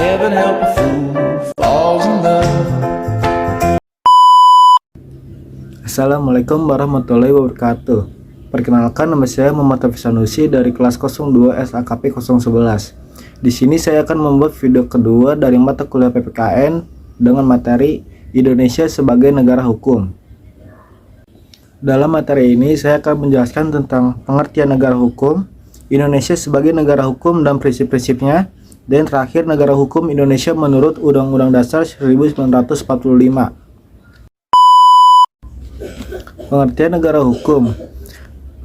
Heaven help a fool who falls in love. Assalamualaikum warahmatullahi wabarakatuh. Perkenalkan, nama saya Muhammad Hafiz Sanusi dari kelas 02 SAKP 011. Di sini saya akan membuat video kedua dari mata kuliah PPKN dengan materi Indonesia sebagai negara hukum. Dalam materi ini saya akan menjelaskan tentang pengertian negara hukum, Indonesia sebagai negara hukum dan prinsip-prinsipnya, dan terakhir negara hukum Indonesia menurut Undang-Undang Dasar 1945. Pengertian negara hukum.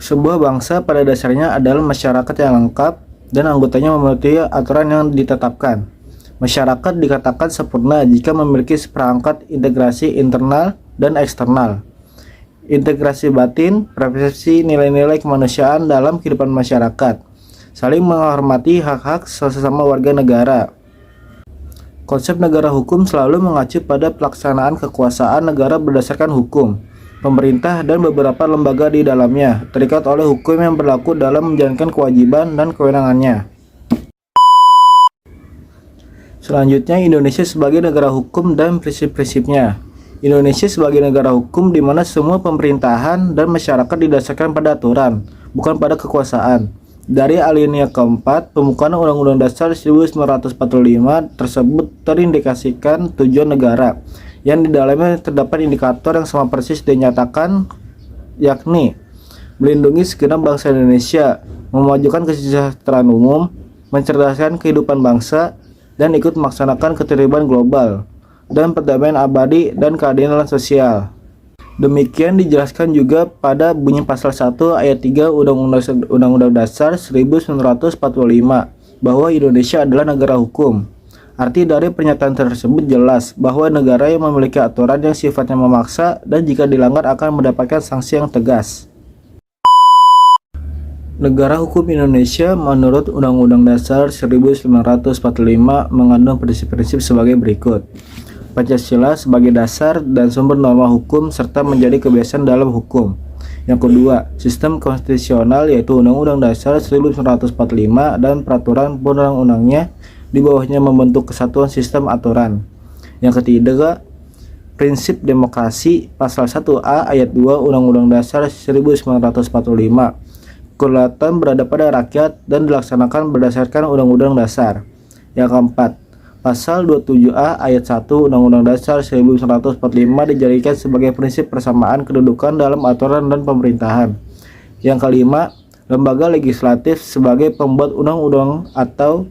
Sebuah bangsa pada dasarnya adalah masyarakat yang lengkap dan anggotanya memiliki aturan yang ditetapkan. Masyarakat dikatakan sempurna jika memiliki seperangkat integrasi internal dan eksternal. Integrasi batin, persepsi nilai-nilai kemanusiaan dalam kehidupan masyarakat, saling menghormati hak-hak sesama warga negara. Konsep negara hukum selalu mengacu pada pelaksanaan kekuasaan negara berdasarkan hukum. Pemerintah dan beberapa lembaga di dalamnya terikat oleh hukum yang berlaku dalam menjalankan kewajiban dan kewenangannya. Selanjutnya, Indonesia sebagai negara hukum dan prinsip-prinsipnya. Indonesia sebagai negara hukum di mana semua pemerintahan dan masyarakat didasarkan pada aturan, bukan pada kekuasaan. Dari alinea keempat, pembukaan Undang-Undang Dasar 1945 tersebut terindikasikan tujuan negara, yang di dalamnya terdapat indikator yang sama persis dinyatakan, yakni melindungi segenap bangsa Indonesia, memajukan kesejahteraan umum, mencerdaskan kehidupan bangsa, dan ikut melaksanakan ketertiban global, dan perdamaian abadi dan keadilan sosial. Demikian dijelaskan juga pada bunyi pasal 1 ayat 3 Undang-Undang Dasar 1945 bahwa Indonesia adalah negara hukum. Arti dari pernyataan tersebut jelas bahwa negara yang memiliki aturan yang sifatnya memaksa dan jika dilanggar akan mendapatkan sanksi yang tegas. Negara hukum Indonesia menurut Undang-Undang Dasar 1945 mengandung prinsip-prinsip sebagai berikut. Pancasila sebagai dasar dan sumber norma hukum serta menjadi kebiasaan dalam hukum. Yang kedua, sistem konstitusional yaitu Undang-Undang Dasar 1945 dan peraturan perundang-undangnya di bawahnya membentuk kesatuan sistem aturan. Yang ketiga, prinsip demokrasi pasal 1A ayat 2 Undang-Undang Dasar 1945. Kedaulatan berada pada rakyat dan dilaksanakan berdasarkan Undang-Undang Dasar. Yang keempat, pasal 27A ayat 1 Undang-Undang Dasar 1945 dijadikan sebagai prinsip persamaan kedudukan dalam aturan dan pemerintahan. Yang kelima, lembaga legislatif sebagai pembuat undang-undang atau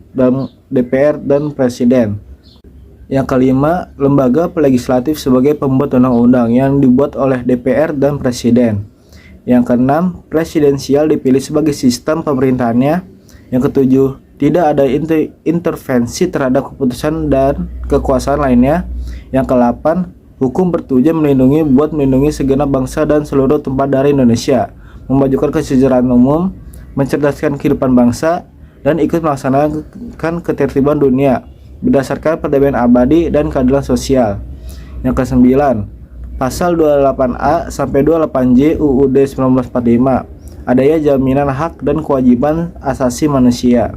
DPR dan Presiden. Yang kelima, lembaga legislatif sebagai pembuat undang-undang yang dibuat oleh DPR dan Presiden. Yang keenam, presidensial dipilih sebagai sistem pemerintahannya. Yang ketujuh, tidak ada intervensi terhadap keputusan dan kekuasaan lainnya. Yang kedelapan, hukum bertujuan melindungi segenap bangsa dan seluruh tempat dari Indonesia, memajukan kesejahteraan umum, mencerdaskan kehidupan bangsa, dan ikut melaksanakan ketertiban dunia berdasarkan perdamaian abadi dan keadilan sosial. Yang kesembilan, pasal 28A sampai 28J UUD 1945, adanya jaminan hak dan kewajiban asasi manusia.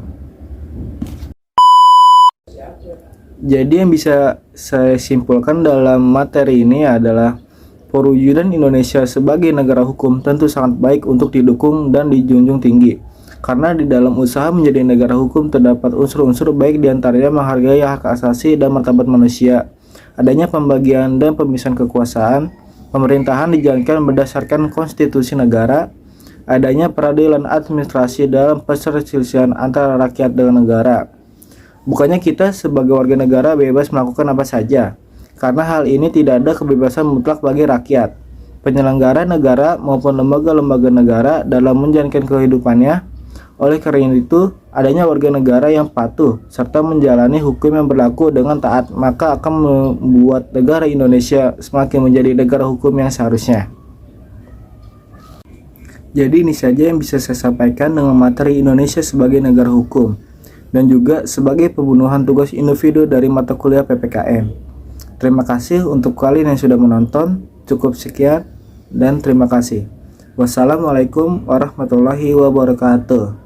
Jadi yang bisa saya simpulkan dalam materi ini adalah perwujudan Indonesia sebagai negara hukum tentu sangat baik untuk didukung dan dijunjung tinggi. Karena di dalam usaha menjadi negara hukum terdapat unsur-unsur baik diantaranya menghargai hak asasi dan martabat manusia, adanya pembagian dan pemisahan kekuasaan, pemerintahan dijalankan berdasarkan konstitusi negara, adanya peradilan administrasi dalam perselisihan antara rakyat dengan negara. Bukannya kita sebagai warga negara bebas melakukan apa saja, karena hal ini tidak ada kebebasan mutlak bagi rakyat, penyelenggara negara maupun lembaga-lembaga negara dalam menjalankan kehidupannya. Oleh karena itu, adanya warga negara yang patuh serta menjalani hukum yang berlaku dengan taat, maka akan membuat negara Indonesia semakin menjadi negara hukum yang seharusnya. Jadi ini saja yang bisa saya sampaikan dengan materi Indonesia sebagai negara hukum dan juga sebagai pembunuhan tugas individu dari mata kuliah PPKN. Terima kasih untuk kalian yang sudah menonton. Cukup sekian dan terima kasih. Wassalamualaikum warahmatullahi wabarakatuh.